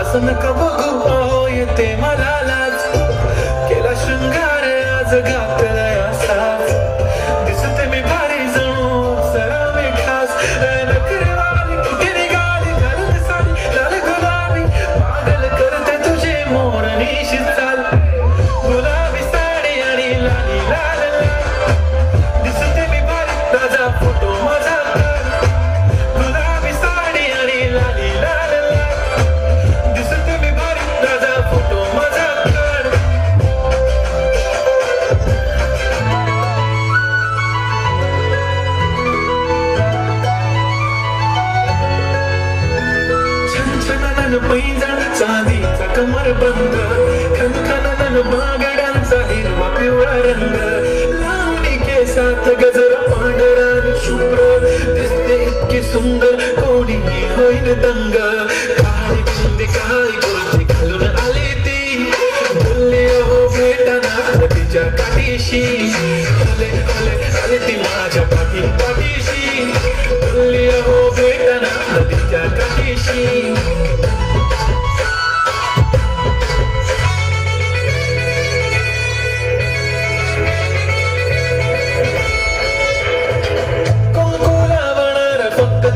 असं नका बघू अहो येते मला लाज केला शृंगार आज घातलाय असाच दिसते मी भारी जणू सरा मी खास नखरेवाली कुठे निघाली घालून साडी लाल गुलाबी पागल करते तुझे मोरणीशी चाल गुलाबी साडी आणि लाली लाल दिसते मी भारी ताजा फोटो माझा गुलाबी साडी आणि लाली लाल दिसते मी भारी ताजा फोटो माझा छनछनानं पैंजण चांदीचा कमरबंद खनखनानं बागड्यांचा हिरवा पिवळा रंग लावणी केसात गजरा पांढरा आणि शुभ्र दिसते इतकी सुंदर कोणीही होईल दंग काळी बिंदी काळी गोष्टी घालून आली ती बोलली अहो भेटाना तिच्या काठीशी आले आले आले ती माझ्या पाठीशी बोलली अहो भेटाना तिच्या काठीशी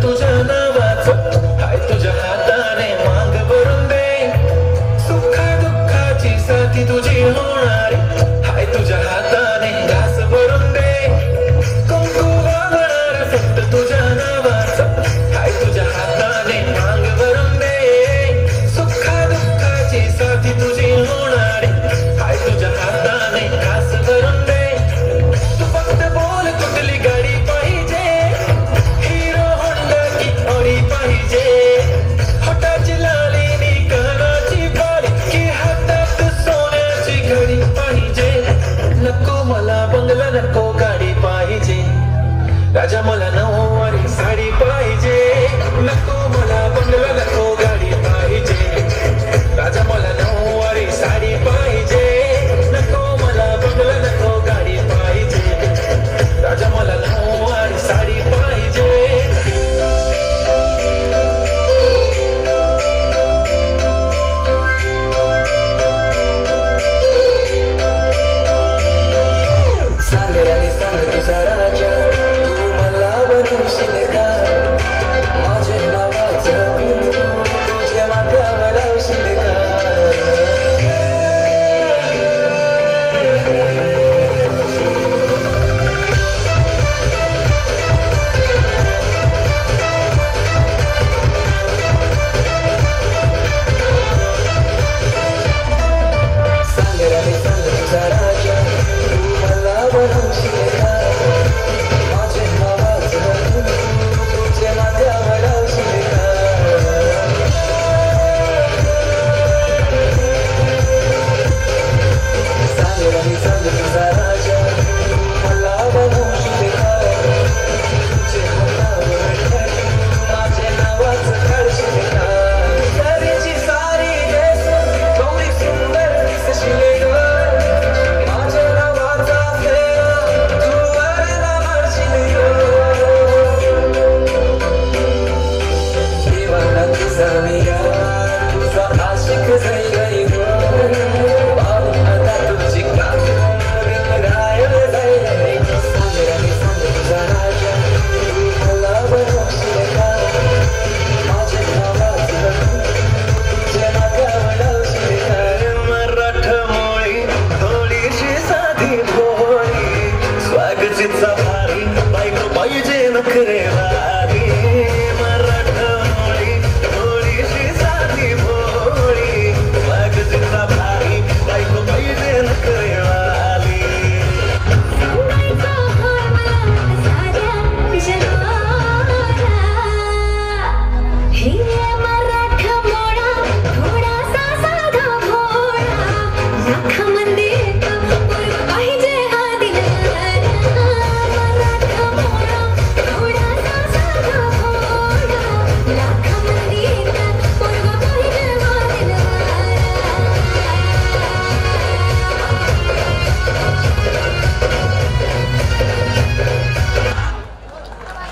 तुझ्या नावाचं हाय तुझ्या हाताने मांग भरून दे सुखा दुःखाची साथी तुझी होणारी हाय तुझ्या हाताने घास भरून दे कुंकू वाहणार फक्त तुझ्या नावाचं हाय तुझ्या हाताने मांग भरून दे सुखा दुःखाची साथी तुझी होणारी हाय तुझ्या हाताने घास भरून दे तू फक्त बोल कुठली गाडी पाहिजे पाहिजे हटाची लाली नी कानाची बाळी की हातात सोन्याची घडी पाहिजे नको मला बंगला नको गाडी पाहिजे राजा मला नऊवारी साडी पाहिजे नको मला बंगला नको गाडी पाहिजे राजा मला नऊवारी साडी पाहिजे नको मला बंगला नको गाडी पाहिजे राजा मला नऊवारी साडी पाहिजे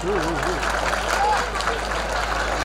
Ooh.